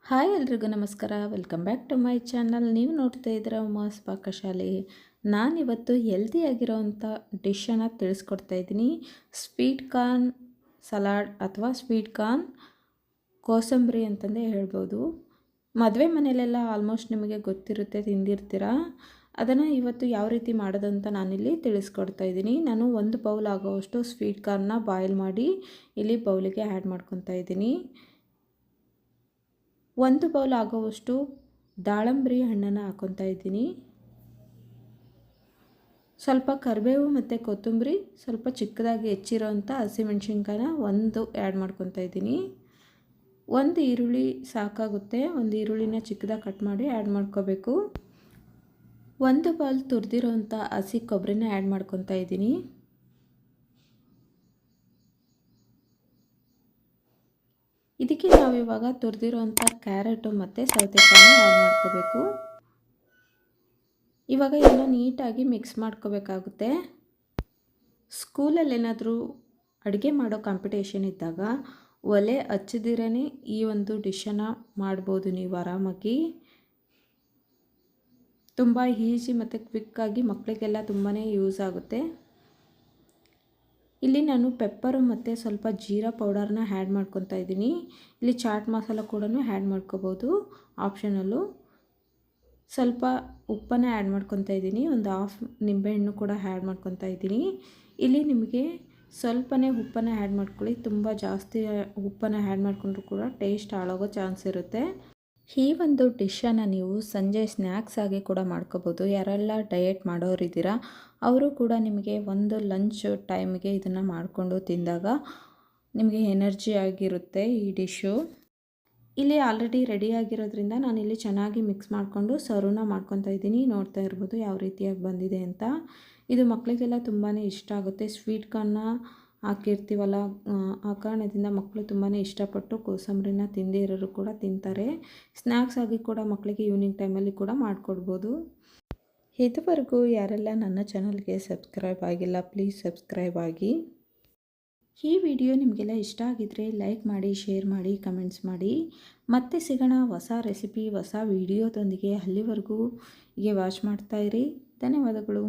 Hi ಎಲ್ರಿಗೂ ನಮಸ್ಕಾರ. Welcome back to my channel. ನೀವು ನೋಡ್ತಾ ಇದ್ದೀರಾ ಉಮಾಸ್ ಪಾಕಶಾಲೆ. ನಾನಿವತ್ತು ಹೆಲ್ದಿಯಾಗಿರೋವಂಥ ಡಿಶನ್ನು ತಿಳಿಸ್ಕೊಡ್ತಾ ಇದ್ದೀನಿ. ಸ್ವೀಟ್ ಕಾರ್ನ್ ಸಲಾಡ್ ಅಥವಾ ಸ್ವೀಟ್ ಕಾರ್ನ್ ಕೋಸಂಬರಿ ಅಂತಂದೇ ಹೇಳ್ಬೋದು. ಮದುವೆ ಮನೆಯಲ್ಲೆಲ್ಲ ಆಲ್ಮೋಸ್ಟ್ ನಿಮಗೆ ಗೊತ್ತಿರುತ್ತೆ, ತಿಂದಿರ್ತೀರ. ಅದನ್ನು ಇವತ್ತು ಯಾವ ರೀತಿ ಮಾಡೋದಂತ ನಾನಿಲ್ಲಿ ತಿಳಿಸ್ಕೊಡ್ತಾ ಇದ್ದೀನಿ. ನಾನು 1 ಬೌಲ್ ಆಗೋವಷ್ಟು ಸ್ವೀಟ್ ಕಾರ್ನ್ನ ಬಾಯ್ಲ್ ಮಾಡಿ ಇಲ್ಲಿ ಬೌಲಿಗೆ ಆ್ಯಡ್ ಮಾಡ್ಕೊತಾ ಇದ್ದೀನಿ. 1 ಬೌಲ್ ಆಗೋವಷ್ಟು ದಾಳಂಬ್ರಿ ಹಣ್ಣನ್ನು ಹಾಕ್ಕೊತಾ ಇದ್ದೀನಿ. ಸ್ವಲ್ಪ ಕರಿಬೇವು ಮತ್ತು ಕೊತ್ತಂಬರಿ, ಸ್ವಲ್ಪ ಚಿಕ್ಕದಾಗಿ ಹೆಚ್ಚಿರೋಂಥ ಹಸಿಮೆಣ್ಸಿನ್ಕಾಯಿನ ಆ್ಯಡ್ ಮಾಡ್ಕೊತಾ ಇದ್ದೀನಿ. 1 ಈರುಳ್ಳಿ ಸಾಕಾಗುತ್ತೆ. 1 ಈರುಳ್ಳಿನ ಚಿಕ್ಕದಾಗಿ ಕಟ್ ಮಾಡಿ ಆ್ಯಡ್ ಮಾಡ್ಕೋಬೇಕು. 1 ಬೌಲ್ ತುರಿದಿರೋಂಥ ಹಸಿ ಕೊಬ್ಬರಿನ ಆ್ಯಡ್ ಮಾಡ್ಕೊತಾ ಇದ್ದೀನಿ. ಇದಕ್ಕೆ ನಾವು ಇವಾಗ ತುರಿದಿರೋಂಥ ಕ್ಯಾರೆಟು ಮತ್ತು ಸೌತೆಕಾಯಿನ ಆ್ಯಡ್ ಮಾಡ್ಕೋಬೇಕು. ಇವಾಗ ಎಲ್ಲ ನೀಟಾಗಿ ಮಿಕ್ಸ್ ಮಾಡ್ಕೋಬೇಕಾಗುತ್ತೆ. ಸ್ಕೂಲಲ್ಲೇನಾದರೂ ಅಡುಗೆ ಮಾಡೋ ಕಾಂಪಿಟೇಷನ್ ಇದ್ದಾಗ ಒಲೆ ಹಚ್ಚದಿರೇ ಈ ಒಂದು ಡಿಶನ್ನು ಮಾಡ್ಬೋದು ನೀವು ಆರಾಮಾಗಿ. ತುಂಬ ಈಸಿ ಮತ್ತು ಕ್ವಿಕ್ಕಾಗಿ ಮಕ್ಕಳಿಗೆಲ್ಲ ತುಂಬಾ ಯೂಸ್ ಆಗುತ್ತೆ. ಇಲ್ಲಿ ನಾನು ಪೆಪ್ಪರು ಮತ್ತು ಸ್ವಲ್ಪ ಜೀರಾ ಪೌಡರ್ನ ಆ್ಯಡ್ ಮಾಡ್ಕೊತಾ ಇದ್ದೀನಿ. ಇಲ್ಲಿ ಚಾಟ್ ಮಸಾಲ ಕೂಡ ಆ್ಯಡ್ ಮಾಡ್ಕೋಬೋದು, ಆಪ್ಷನಲ್ಲು. ಸ್ವಲ್ಪ ಉಪ್ಪನ್ನು ಆ್ಯಡ್ ಮಾಡ್ಕೊತಾ ಇದ್ದೀನಿ. 1/2 ನಿಂಬೆಹಣ್ಣು ಕೂಡ ಆ್ಯಡ್ ಮಾಡ್ಕೊತಾ ಇದ್ದೀನಿ. ಇಲ್ಲಿ ನಿಮಗೆ ಸ್ವಲ್ಪನೇ ಉಪ್ಪನ್ನು ಆ್ಯಡ್ ಮಾಡ್ಕೊಳ್ಳಿ. ತುಂಬ ಜಾಸ್ತಿ ಉಪ್ಪನ್ನು ಆ್ಯಡ್ ಮಾಡಿಕೊಂಡ್ರೂ ಕೂಡ ಟೇಸ್ಟ್ ಹಾಳಾಗೋ ಚಾನ್ಸ್ ಇರುತ್ತೆ. ಈ ಒಂದು ಡಿಶನ್ನು ನೀವು ಸಂಜೆ ಸ್ನ್ಯಾಕ್ಸ್ ಆಗಿ ಕೂಡ ಮಾಡ್ಕೋಬೋದು. ಯಾರೆಲ್ಲ ಡಯಟ್ ಮಾಡೋರಿದ್ದೀರಾ ಅವರು ಕೂಡ ನಿಮಗೆ ಒಂದು ಲಂಚ್ ಟೈಮ್ಗೆ ಇದನ್ನು ಮಾಡಿಕೊಂಡು ತಿಂದಾಗ ನಿಮಗೆ ಎನರ್ಜಿ ಆಗಿರುತ್ತೆ ಈ ಡಿಶ್ಶು. ಇಲ್ಲಿ ಆಲ್ರೆಡಿ ರೆಡಿಯಾಗಿರೋದ್ರಿಂದ ನಾನಿಲ್ಲಿ ಚೆನ್ನಾಗಿ ಮಿಕ್ಸ್ ಮಾಡಿಕೊಂಡು ಸರ್ವ್ನ ಮಾಡ್ಕೊತಾ ಇದ್ದೀನಿ. ನೋಡ್ತಾ ಇರ್ಬೋದು ಯಾವ ರೀತಿಯಾಗಿ ಬಂದಿದೆ ಅಂತ. ಇದು ಮಕ್ಕಳಿಗೆಲ್ಲ ತುಂಬಾ ಇಷ್ಟ ಆಗುತ್ತೆ. ಸ್ವೀಟ್ ಕಾರ್ನ್ನ ಹಾಕಿರ್ತೀವಲ್ಲ, ಆ ಕಾರಣದಿಂದ ಮಕ್ಕಳು ತುಂಬಾ ಇಷ್ಟಪಟ್ಟು ಕೋಸಂಬರಿನ ತಿಂದೇ ಇರೋರು ಕೂಡ ತಿಂತಾರೆ. ಸ್ನ್ಯಾಕ್ಸ್ ಆಗಿ ಕೂಡ ಮಕ್ಕಳಿಗೆ ಈವ್ನಿಂಗ್ ಟೈಮಲ್ಲಿ ಕೂಡ ಮಾಡಿಕೊಡ್ಬೋದು. ಇದುವರೆಗೂ ಯಾರೆಲ್ಲ ನನ್ನ ಚಾನಲ್ಗೆ ಸಬ್ಸ್ಕ್ರೈಬ್ ಆಗಿಲ್ಲ, ಪ್ಲೀಸ್ ಸಬ್ಸ್ಕ್ರೈಬ್ ಆಗಿ. ಈ ವಿಡಿಯೋ ನಿಮಗೆಲ್ಲ ಇಷ್ಟ ಆಗಿದ್ದರೆ ಲೈಕ್ ಮಾಡಿ, ಶೇರ್ ಮಾಡಿ, ಕಮೆಂಟ್ಸ್ ಮಾಡಿ. ಮತ್ತೆ ಸಿಗೋಣ ಹೊಸ ರೆಸಿಪಿ, ಹೊಸ ವಿಡಿಯೋದೊಂದಿಗೆ. ಅಲ್ಲಿವರೆಗೂ ಹೀಗೆ ವಾಚ್ ಮಾಡ್ತಾಯಿರಿ. ಧನ್ಯವಾದಗಳು.